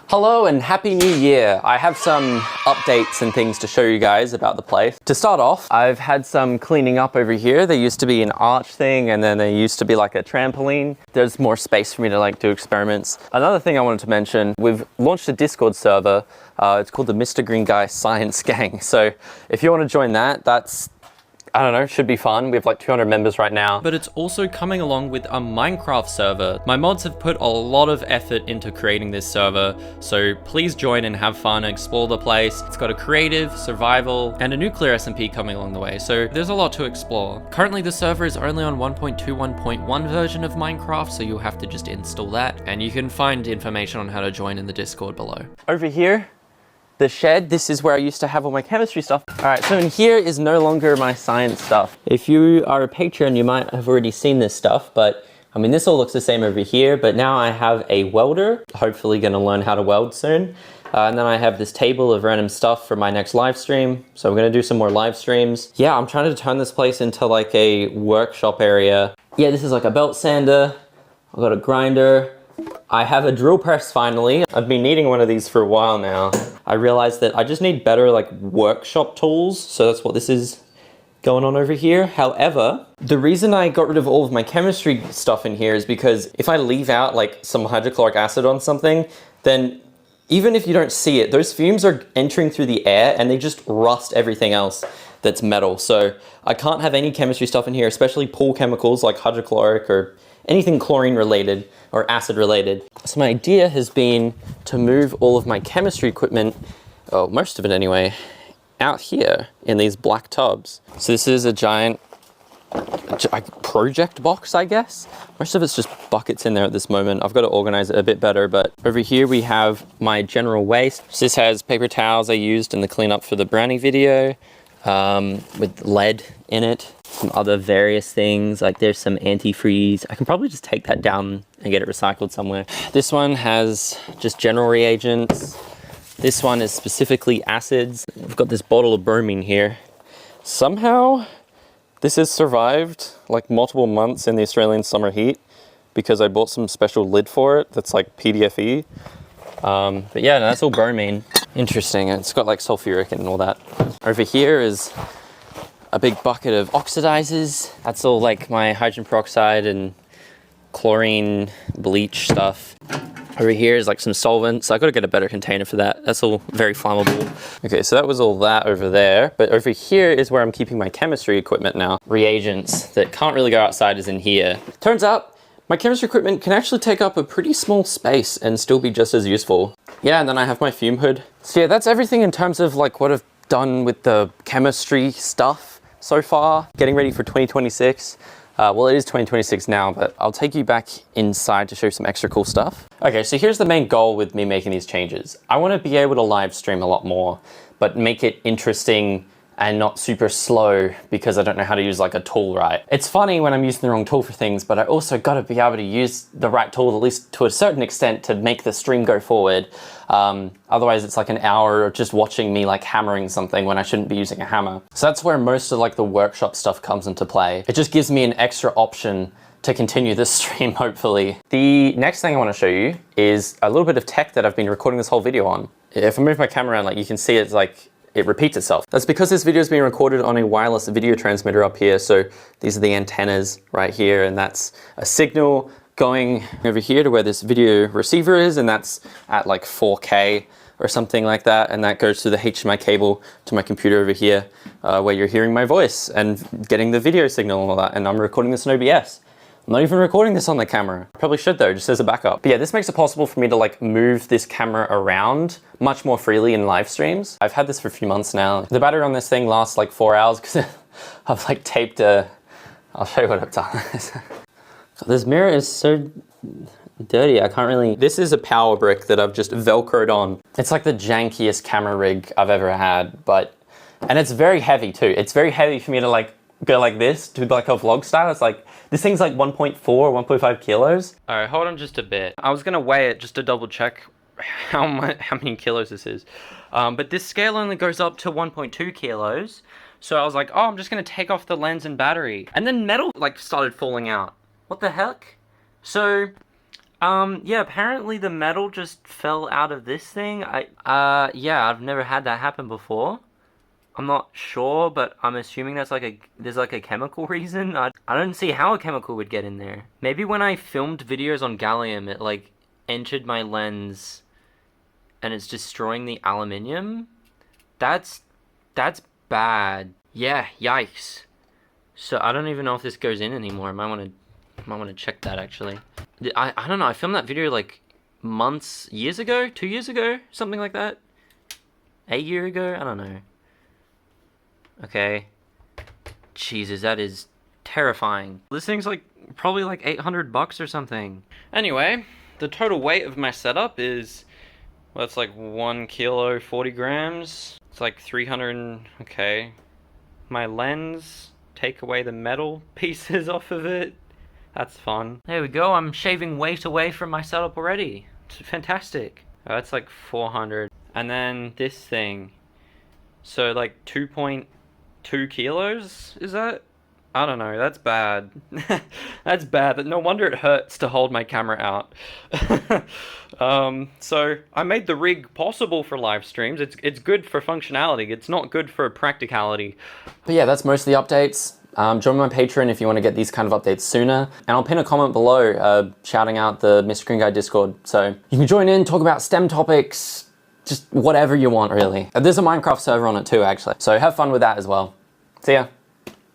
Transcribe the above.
Hello and happy new year. I have some updates and things to show you guys about the place. To start off, I've had some cleaning up over here. There used to be an arch thing and then there used to be like a trampoline. There's more space for me to like do experiments. Another thing I wanted to mention, we've launched a Discord server. It's called the Mr. Green Guy Science Gang. So if you want to join that, that's, I don't know, should be fun. We have like 200 members right now. But it's also coming along with a Minecraft server. My mods have put a lot of effort into creating this server, so please join and have fun and explore the place. It's got a creative, survival, and a nuclear SMP coming along the way, so there's a lot to explore. Currently the server is only on 1.21.1 version of Minecraft, so you'll have to just install that, and you can find information on how to join in the Discord below. Over here, the shed, this is where I used to have all my chemistry stuff. All right, so in here is no longer my science stuff. If you are a patron, you might have already seen this stuff, but I mean, this all looks the same over here, but now I have a welder, hopefully gonna learn how to weld soon. And then I have this table of random stuff for my next live stream. So I'm gonna do some more live streams. Yeah, I'm trying to turn this place into like a workshop area. Yeah, this is like a belt sander. I've got a grinder. I have a drill press finally. I've been needing one of these for a while now. I realized that I just need better like workshop tools. So that's what this is going on over here. However, the reason I got rid of all of my chemistry stuff in here is because if I leave out like some hydrochloric acid on something, then even if you don't see it, those fumes are entering through the air and they just rust everything else that's metal. So I can't have any chemistry stuff in here, especially pool chemicals like hydrochloric or anything chlorine related or acid related. So my idea has been to move all of my chemistry equipment, oh, most of it anyway, out here in these black tubs. So this is a giant project box, I guess. Most of it's just buckets in there at this moment. I've got to organize it a bit better, but over here we have my general waste. So this has paper towels I used in the cleanup for the brownie video, with lead in it. Some other various things, like there's some antifreeze. I can probably just take that down and get it recycled somewhere. This one has just general reagents. This one is specifically acids. We've got this bottle of bromine here. Somehow this has survived like multiple months in the Australian summer heat because I bought some special lid for it that's like PDFE. But yeah, no, that's all bromine. Interesting, it's got like sulfuric and all that. Over here is a big bucket of oxidizers. That's all like my hydrogen peroxide and chlorine bleach stuff. Over here is like some solvents. I gotta get a better container for that. That's all very flammable. Okay, so that was all that over there. But over here is where I'm keeping my chemistry equipment now. Reagents that can't really go outside is in here. Turns out my chemistry equipment can actually take up a pretty small space and still be just as useful. Yeah, and then I have my fume hood. So yeah, that's everything in terms of like what I've done with the chemistry stuff so far. Getting ready for 2026. Well, it is 2026 now, but I'll take you back inside to show you some extra cool stuff. Okay, so here's the main goal with me making these changes. I want to be able to live stream a lot more, but make it interesting and not super slow because I don't know how to use like a tool right. It's funny when I'm using the wrong tool for things, but I also got to be able to use the right tool at least to a certain extent to make the stream go forward. Otherwise it's like an hour of just watching me like hammering something when I shouldn't be using a hammer. So that's where most of like the workshop stuff comes into play. It just gives me an extra option to continue this stream, hopefully. The next thing I want to show you is a little bit of tech that I've been recording this whole video on. If I move my camera around, like you can see it's like it repeats itself. That's because this video is being recorded on a wireless video transmitter up here. So these are the antennas right here, and that's a signal going over here to where this video receiver is, and that's at like 4K or something like that, and that goes through the HDMI cable to my computer over here, where you're hearing my voice and getting the video signal and all that, and I'm recording this in OBS. I'm not even recording this on the camera. Probably should though, just as a backup. But yeah, this makes it possible for me to like move this camera around much more freely in live streams. I've had this for a few months now. The battery on this thing lasts like 4 hours because I've like taped I'll show you what I've done. This mirror is so dirty, I can't really... This is a power brick that I've just Velcroed on. It's like the jankiest camera rig I've ever had, and it's very heavy too. It's very heavy for me to like go like this to like a vlog style. It's like, this thing's like 1.4 or 1.5 kilos. All right, hold on just a bit. I was gonna weigh it just to double check how many kilos this is. But this scale only goes up to 1.2 kilos. So I was like, oh, I'm just gonna take off the lens and battery. And then metal like started falling out. What the heck? So Yeah, apparently the metal just fell out of this thing. Yeah, I've never had that happen before. I'm not sure, but I'm assuming there's like a chemical reason. I don't see how a chemical would get in there. Maybe when I filmed videos on gallium, it like entered my lens and it's destroying the aluminium. That's that's bad. Yeah, yikes. So I don't even know if this goes in anymore. Might want to check that actually. I don't know. I filmed that video like years ago, 2 years ago, something like that. A year ago, I don't know. Okay. Jesus, that is terrifying. This thing's like probably like $800 or something. Anyway, the total weight of my setup is, well, it's like 1 kilo, 40 grams. It's like 300, okay. My lens, take away the metal pieces off of it. That's fun. There we go, I'm shaving weight away from my setup already. It's fantastic. Oh, that's like 400. And then this thing. So like 2.2 kilos, is that? I don't know, that's bad. That's bad, but no wonder it hurts to hold my camera out. So I made the rig possible for live streams. It's good for functionality. It's not good for practicality. But yeah, that's most of the updates. Join my Patreon if you want to get these kind of updates sooner. And I'll pin a comment below shouting out the Mr. Green Guy Discord. So you can join in, talk about STEM topics, just whatever you want really. There's a Minecraft server on it too, actually. So have fun with that as well. See ya.